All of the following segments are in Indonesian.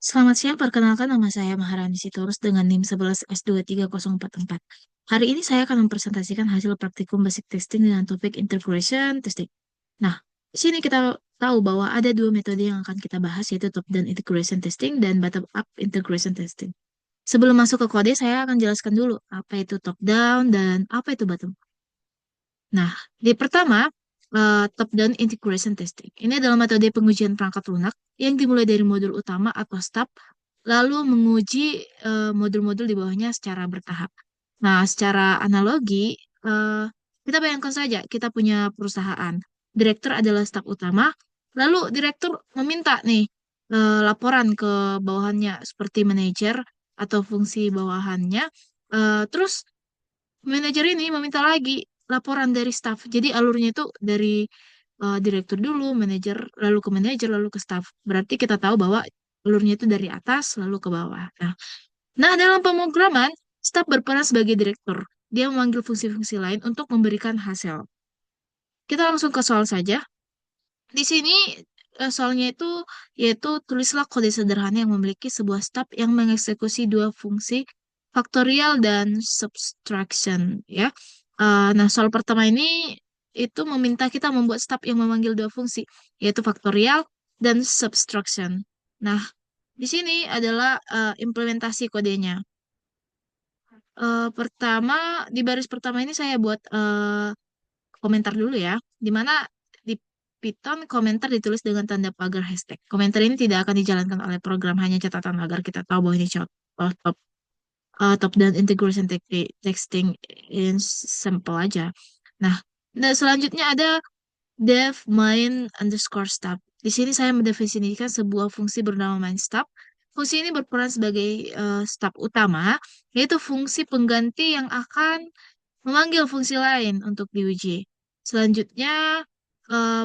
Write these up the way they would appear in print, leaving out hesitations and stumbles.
Selamat siang, perkenalkan nama saya Maharani Sitorus dengan NIM 11S23044. Hari ini saya akan mempresentasikan hasil praktikum basic testing dengan topik integration testing. Nah, di sini kita tahu bahwa ada dua metode yang akan kita bahas, yaitu top-down integration testing dan bottom-up integration testing. Sebelum masuk ke kode, saya akan jelaskan dulu apa itu top-down dan apa itu bottom-up. Nah, di pertama, top-down integration testing. Ini adalah metode pengujian perangkat lunak yang dimulai dari modul utama atau step, lalu menguji modul-modul di bawahnya secara bertahap. Nah, secara analogi, eh, kita bayangkan saja kita punya perusahaan. Direktur adalah staf utama, lalu direktur meminta nih laporan ke bawahannya seperti manajer atau fungsi bawahannya. Terus manajer ini meminta lagi laporan dari staff. Jadi alurnya itu dari direktur dulu, manajer, lalu ke staff. Berarti kita tahu bahwa alurnya itu dari atas lalu ke bawah. Nah, dalam pemrograman, staff berperan sebagai direktur. Dia memanggil fungsi-fungsi lain untuk memberikan hasil. Kita langsung ke soal saja. Di sini soalnya itu yaitu tulislah kode sederhana yang memiliki sebuah step yang mengeksekusi dua fungsi faktorial dan subtraction ya. Nah, soal pertama ini itu meminta kita membuat step yang memanggil dua fungsi yaitu faktorial dan subtraction. Nah, di sini adalah implementasi kodenya. Pertama di baris pertama ini saya buat komentar dulu ya, di mana di Python komentar ditulis dengan tanda pagar hashtag. Komentar ini tidak akan dijalankan oleh program, hanya catatan agar kita tahu bahwa ini top down integration texting in simple aja. Nah, selanjutnya ada def main underscore stub. Di sini saya mendefinisikan sebuah fungsi bernama main stub. Fungsi ini berperan sebagai stub utama, yaitu fungsi pengganti yang akan memanggil fungsi lain untuk diuji. Selanjutnya, eh,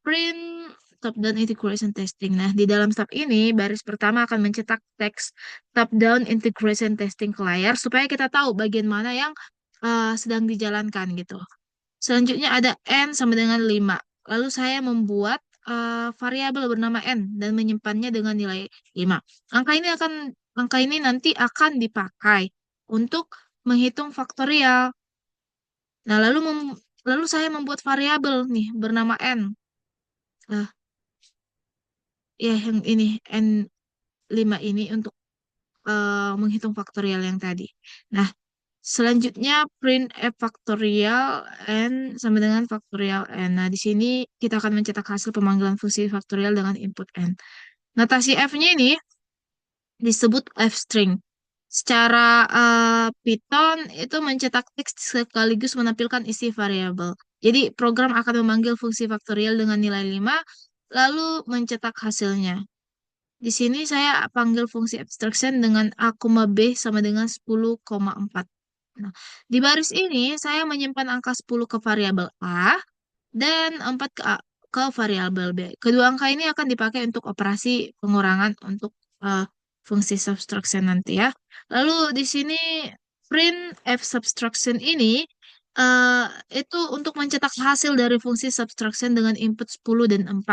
print top-down integration testing. Nah, di dalam step ini, baris pertama akan mencetak teks top-down integration testing ke layar supaya kita tahu bagian mana yang sedang dijalankan gitu. Selanjutnya ada n sama dengan 5. Lalu saya membuat variabel bernama n dan menyimpannya dengan nilai 5. Angka ini nanti akan dipakai untuk menghitung faktorial. Nah, lalu saya membuat variabel nih bernama n. Nah, ya yang ini n 5 ini untuk menghitung faktorial yang tadi. Nah, selanjutnya print f faktorial n sama dengan faktorial n. Nah, di sini kita akan mencetak hasil pemanggilan fungsi faktorial dengan input n. Notasi f-nya ini disebut f string. Secara Python itu mencetak teks sekaligus menampilkan isi variabel. Jadi program akan memanggil fungsi faktorial dengan nilai 5, lalu mencetak hasilnya. Di sini saya panggil fungsi abstraction dengan A, B sama dengan 10,4. Nah, di baris ini saya menyimpan angka 10 ke variabel A dan 4 ke variabel B. Kedua angka ini akan dipakai untuk operasi pengurangan untuk eh, fungsi subtraction nanti ya. Lalu di sini print f subtraction ini eh, itu untuk mencetak hasil dari fungsi subtraction dengan input 10 dan 4.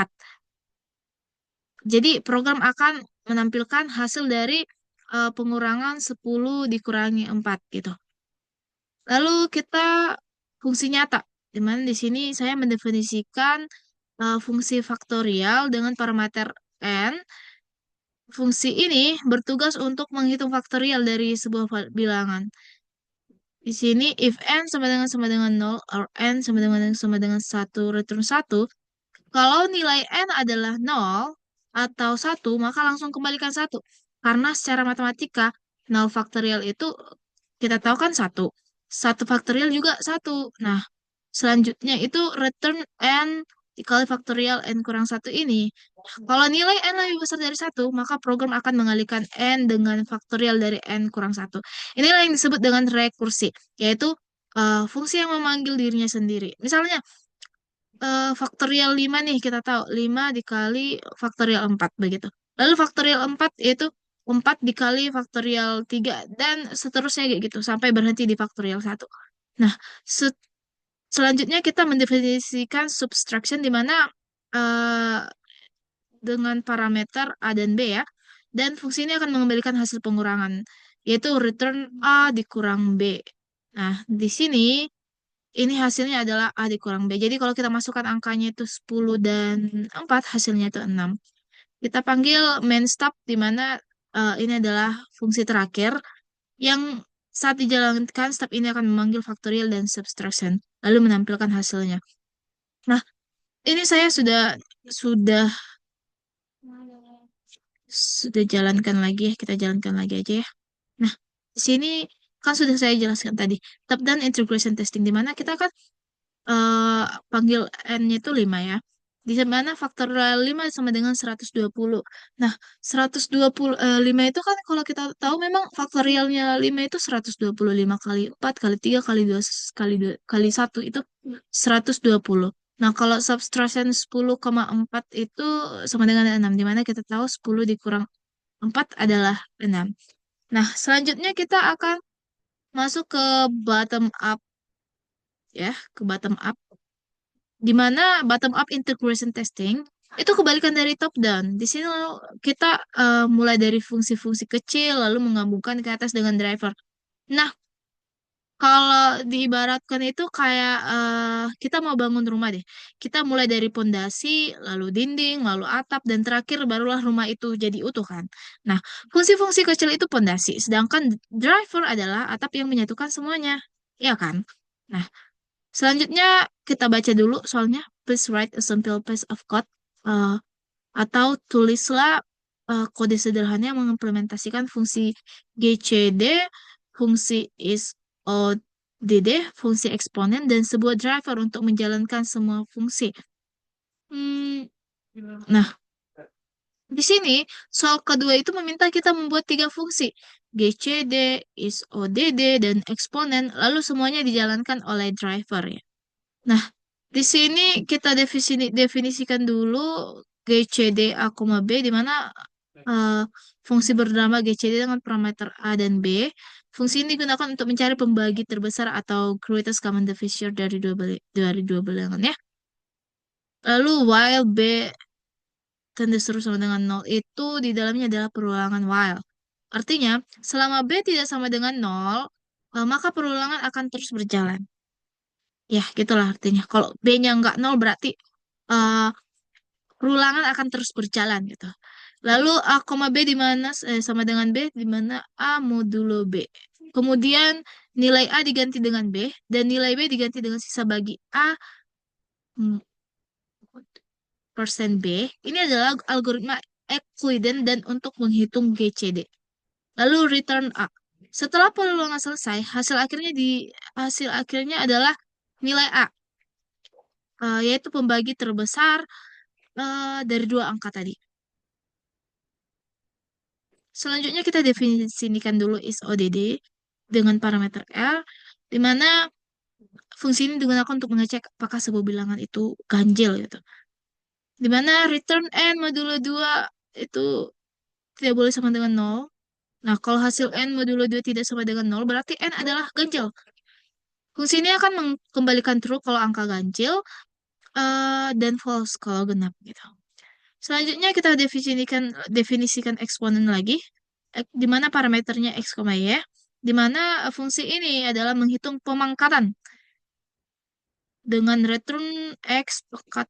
Jadi program akan menampilkan hasil dari pengurangan 10 dikurangi 4 gitu. Lalu kita fungsi nyata, di mana di sini saya mendefinisikan fungsi faktorial dengan parameter n. Fungsi ini bertugas untuk menghitung faktorial dari sebuah bilangan. Di sini if n sama dengan 0 or n sama dengan 1 return 1, kalau nilai n adalah 0 atau 1, maka langsung kembalikan 1. Karena secara matematika 0 faktorial itu kita tahu kan 1. 1 faktorial juga 1. Nah, selanjutnya itu return n dikali faktorial n kurang 1 ini. Kalau nilai n lebih besar dari 1, maka program akan mengalihkan n dengan faktorial dari n kurang 1. Inilah yang disebut dengan rekursi, yaitu fungsi yang memanggil dirinya sendiri. Misalnya, faktorial 5 nih, kita tahu 5 dikali faktorial 4 begitu. Lalu faktorial 4 itu 4 dikali faktorial 3 dan seterusnya kayak gitu, sampai berhenti di faktorial 1. Nah, selanjutnya kita mendefinisikan subtraction di mana eh, dengan parameter A dan B ya. Dan fungsi ini akan mengembalikan hasil pengurangan, yaitu return A dikurang B. Nah, di sini ini hasilnya adalah A dikurang B. Jadi kalau kita masukkan angkanya itu 10 dan 4, hasilnya itu 6. Kita panggil main stub, di mana ini adalah fungsi terakhir yang saat dijalankan step ini akan memanggil factorial dan subtraction, lalu menampilkan hasilnya. Nah, ini saya sudah sudah jalankan lagi ya, kita jalankan lagi aja ya. Nah, di sini kan sudah saya jelaskan tadi, top down integration testing, di mana kita kan eh, panggil n-nya itu 5 ya. Di mana faktorial 5 sama dengan 120. Nah, 5 itu kan kalau kita tahu memang faktorialnya 5 itu 125 kali 4 kali 3 kali 2 kali 2 kali 1 itu 120. Nah, kalau subtraction 10,4 itu sama dengan 6, di mana kita tahu 10 dikurang 4 adalah 6. Nah, selanjutnya kita akan masuk ke bottom up ya, ke bottom up, di mana bottom up integration testing itu kebalikan dari top down. Di sini kita mulai dari fungsi-fungsi kecil lalu menggabungkan ke atas dengan driver. Nah, kalau diibaratkan itu kayak kita mau bangun rumah deh. Kita mulai dari pondasi, lalu dinding, lalu atap, dan terakhir barulah rumah itu jadi utuh kan. Nah, fungsi-fungsi kecil itu pondasi, sedangkan driver adalah atap yang menyatukan semuanya. Ya kan? Nah, selanjutnya kita baca dulu soalnya. Please write a simple piece of code. eh, atau tulislah kode sederhana yang mengimplementasikan fungsi GCD, fungsi isODD, fungsi eksponen, dan sebuah driver untuk menjalankan semua fungsi. Hmm, nah, di sini soal kedua itu meminta kita membuat 3 fungsi. GCD, isODD, dan eksponen, lalu semuanya dijalankan oleh driver ya. Nah, di sini kita definisikan dulu GCD A, B, di mana eh, fungsi bernama GCD dengan parameter A dan B. Fungsi ini digunakan untuk mencari pembagi terbesar atau greatest common divisor dari dua bilangan ya. Lalu while B tanda seru sama dengan 0 itu di dalamnya adalah perulangan while. Artinya, selama B tidak sama dengan 0, maka perulangan akan terus berjalan. Ya, gitulah artinya. Kalau B-nya nggak 0 berarti eh, perulangan akan terus berjalan gitu. Lalu A, B di mana sama dengan B di mana A modulo B. Kemudian nilai A diganti dengan B dan nilai B diganti dengan sisa bagi A mm, persen B. Ini adalah algoritma Euclidean dan untuk menghitung GCD. Lalu return A. Setelah perulangan selesai, hasil akhirnya adalah nilai A, yaitu pembagi terbesar dari dua angka tadi. Selanjutnya kita definisikan dulu isODD dengan parameter L, di mana fungsi ini digunakan untuk mengecek apakah sebuah bilangan itu ganjil gitu. Di mana return n modulo 2 itu tidak boleh sama dengan 0. Nah, kalau hasil n modulo 2 tidak sama dengan 0, berarti n adalah ganjil. Fungsi ini akan mengembalikan true kalau angka ganjil, dan false kalau genap gitu. Selanjutnya kita definisikan eksponen lagi, di mana parameternya x, y, di mana fungsi ini adalah menghitung pemangkatan dengan return x pangkat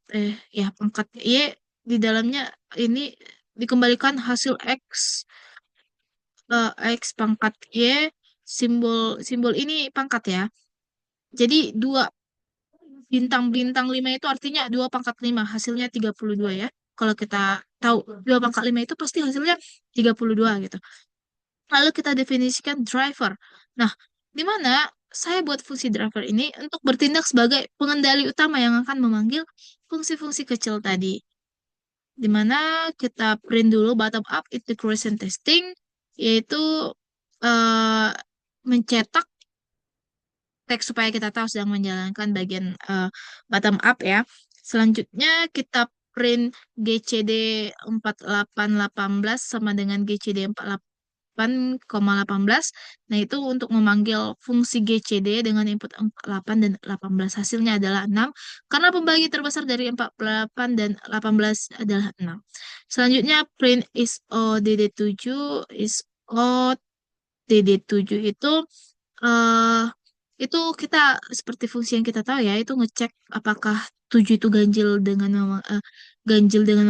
y, di dalamnya ini dikembalikan hasil x, x pangkat y, simbol simbol ini pangkat ya. Jadi 2 bintang 5 itu artinya 2 pangkat 5, hasilnya 32 ya. Kalau kita tahu 2 pangkat 5 itu pasti hasilnya 32 gitu. Lalu kita definisikan driver. Nah, di mana saya buat fungsi driver ini untuk bertindak sebagai pengendali utama yang akan memanggil fungsi-fungsi kecil tadi. Di mana kita print dulu bottom up integration testing, yaitu eh, mencetak teks supaya kita tahu sedang menjalankan bagian bottom up ya. Selanjutnya kita print GCD 4818 sama dengan GCD 48 48,18. Nah, itu untuk memanggil fungsi GCD dengan input 48 dan 18. Hasilnya adalah 6 karena pembagi terbesar dari 48 dan 18 adalah 6. Selanjutnya print ISO-DD7. ISO-DD7 eh itu kita seperti fungsi yang kita tahu ya, itu ngecek apakah 7 itu ganjil dengan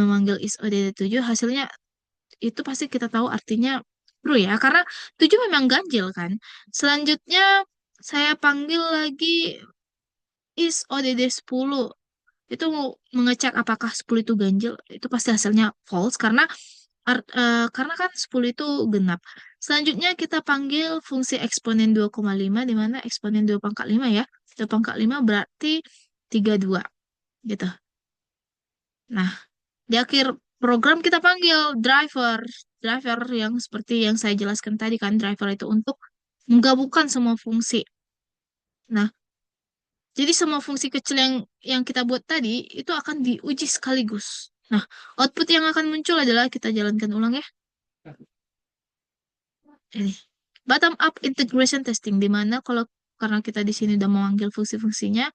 memanggil ISO-DD7. Hasilnya itu pasti kita tahu artinya true ya, karena 7 memang ganjil kan. Selanjutnya saya panggil lagi ISO-DD10. Itu mengecek apakah 10 itu ganjil. Itu pasti hasilnya false karena kan 10 itu genap. Selanjutnya kita panggil fungsi eksponen 2,5 di mana eksponen 2 pangkat 5 ya. 2 pangkat 5 berarti 32 gitu. Nah, di akhir program kita panggil driver. Driver yang seperti yang saya jelaskan tadi kan, driver itu untuk menggabungkan semua fungsi. Nah, jadi semua fungsi kecil yang kita buat tadi itu akan diuji sekaligus. Nah, output yang akan muncul adalah kita jalankan ulang ya. Ini bottom up integration testing di mana kalau karena kita di sini udah memanggil fungsi-fungsinya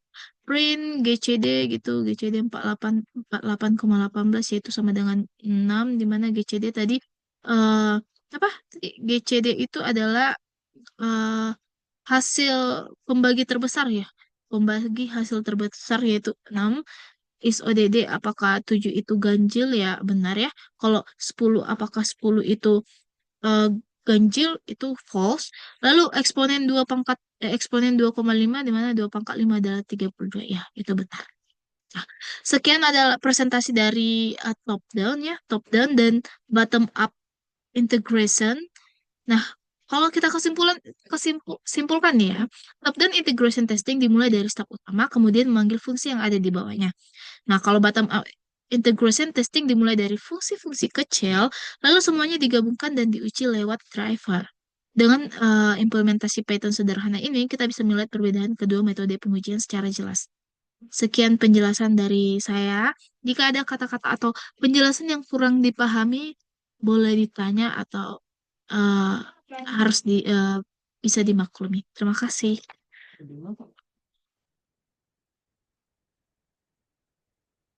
print GCD gitu GCD 48,18 yaitu sama dengan 6 di mana GCD tadi eh apa GCD itu adalah eh, hasil pembagi terbesar ya, pembagi hasil terbesar yaitu 6. Is ODD apakah 7 itu ganjil ya, benar ya. Kalau 10 apakah 10 itu eh, ganjil, itu false. Lalu eksponen 2,5 di mana 2 pangkat 5 adalah 32 ya, itu benar. Nah, sekian adalah presentasi dari top down ya, top down dan bottom up integration. Nah, kalau kita simpulkan nih ya, top down integration testing dimulai dari step utama, kemudian memanggil fungsi yang ada di bawahnya. Nah, kalau bottom up integration testing dimulai dari fungsi-fungsi kecil, lalu semuanya digabungkan dan diuji lewat driver. Dengan implementasi Python sederhana ini, kita bisa melihat perbedaan kedua metode pengujian secara jelas. Sekian penjelasan dari saya. Jika ada kata-kata atau penjelasan yang kurang dipahami, boleh ditanya atau eh, harus bisa dimaklumi. Terima kasih.